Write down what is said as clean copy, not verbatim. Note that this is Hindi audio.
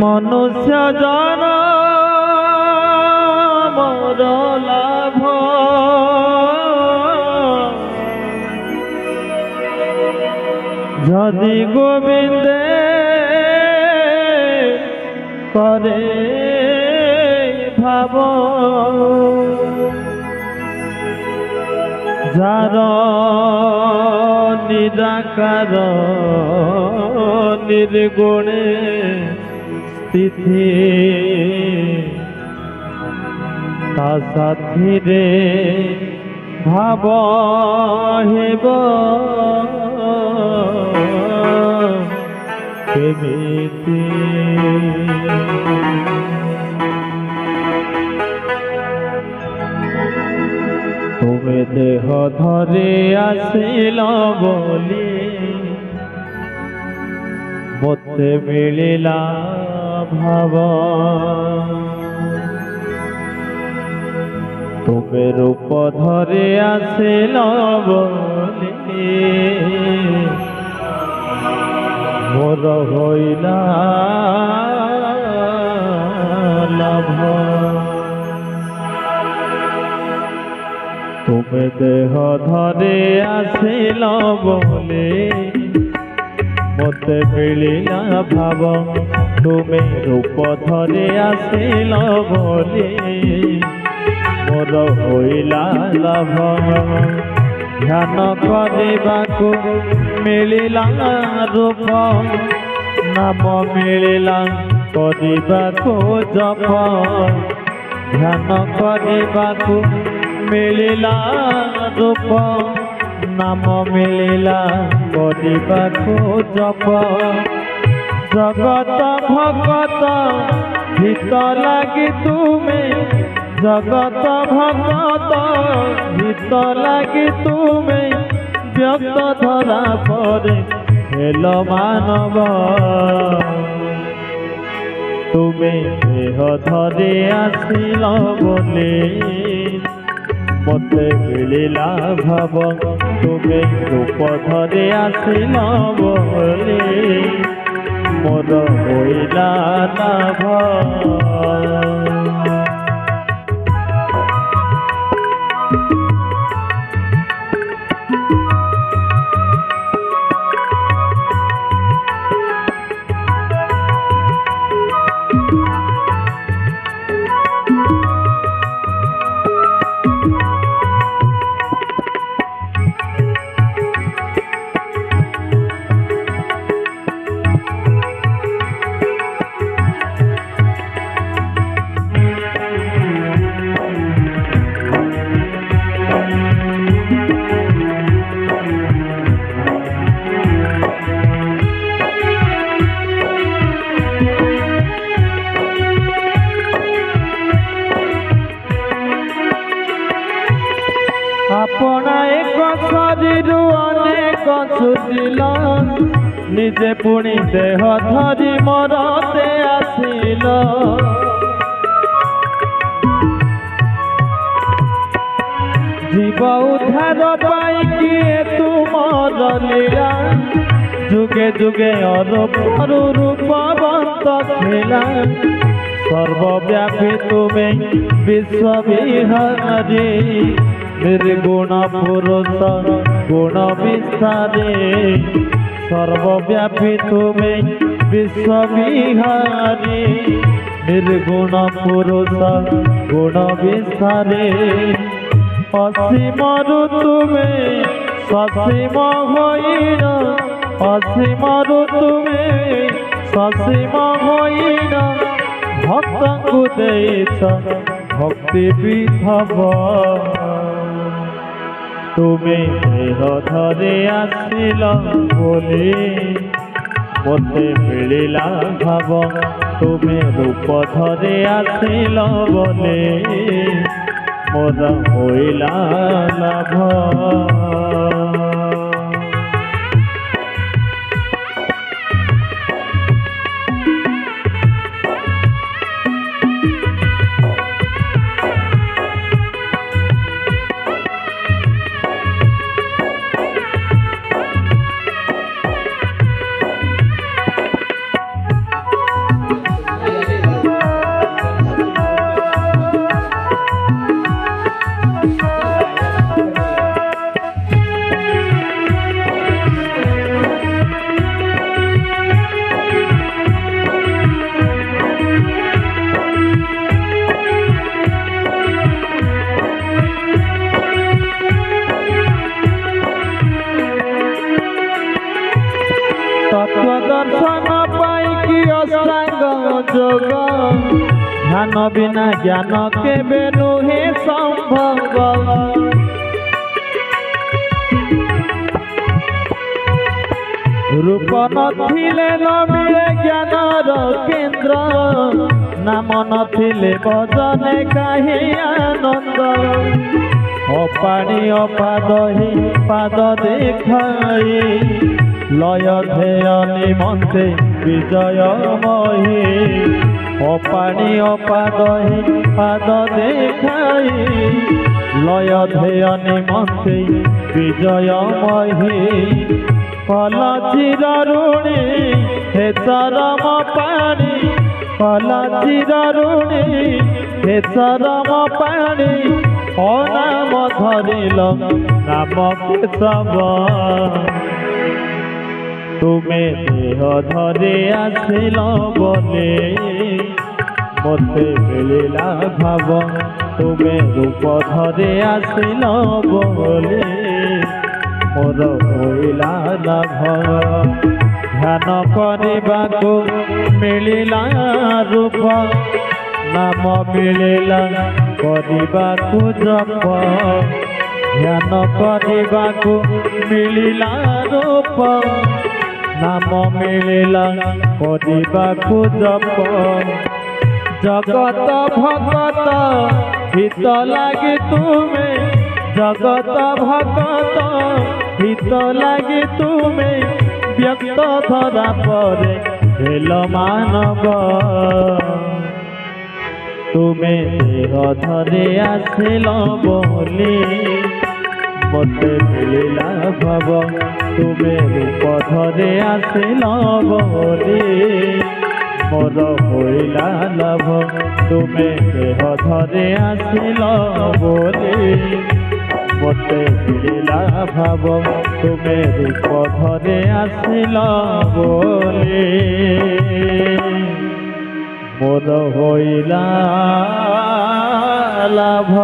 मनुष्य जनमर लाभ जदि गोविंदे करे भाव जार निराकार निर्गुणे स्थिति ता साथी रे भाव हेब केमिति तुमे देह धरे आसिल बोली मते मिलिला भाव तुमे रूप धरे आसिल बोली मोर होइला लाभ तुमे देह धरे आसिल बोले मते मिलिला भाव तुमे रूप धरे आसिल बोले मोर होइला लाभ ध्यान करबाकू मिलिला रूप नाम मिलिला करबाकू जप ध्यान करबाकू मिलिला रूप नाम मिलिला करबाकू जप जगत भगत हित लगी तुमे जगत भगत हित लगी तुमे व्यक्त धरा पर हेल मानव तुमे देह धरे आसिल बोले मते मिलिला भाव तुमे रूप धरे आसिल बोले मोर होइला लाभ अपना एक शरीर अनेक छुटिल निजे पुणी देह धरी मरते आसिल जीव उद्धार पाई किए तुमर लीला जुगे जुगे अरूप रूपवंत खेला सर्वव्यापी तुमे विश्वविहारी निर्गुण पुरुष गुण विस्तारे सर्वव्यापी तुमे विश्वविहारी निर्गुण पुरुष गुण विस्तारे असीम तुमे ससीम होइन असीम तुमे ससीम होइन भक्त को देश भक्ति विधव तुम्हें देह धरे आसिल बोले मते मिलिला भाव तुम्हें रूप धरे आसिल बोले मोर होइला लाभ। ध्यान बिना ज्ञान केबे नुहे संभव रूप नथिले न मिले ज्ञानर केन्द्र नाम नथिले भजने काहे आनंद अपाणी अपाद ही पाद देखाई लय ध्येय निमंते विजयमयी अपाणी अपाद ही पाद देखाई लय ध्येय निमंते विजयमयी कला चिर ऋणी हे चरम पाणी कला चिर ऋणी हे चरम पाणी नाम धरिल नाम केशव तुमे देह धरे आसिल बोले मते मिलिला भाव तुमे रूप धरे आसिल बोले मोर होइला लाभ ध्यान करबाको मिलिला रूप नाम मिलिला करबाको जप ध्यान करबाको मिलिला रूप नाम मिलिला करबाको जप जगत भगत हित लागे तुमे जगत भगत हित लागे तुमे व्यक्त धरा परे भेल मानव तुमे देह धरे आसिल बोली मते मिलिला भाव तुमे रूप धरे आसिल बोली मोर होइला लाभ तुमे देह धरे आसिल बोली मते मिलिला भाव तुमे रूप धरे आसिल बोली मोर होइला लाभ।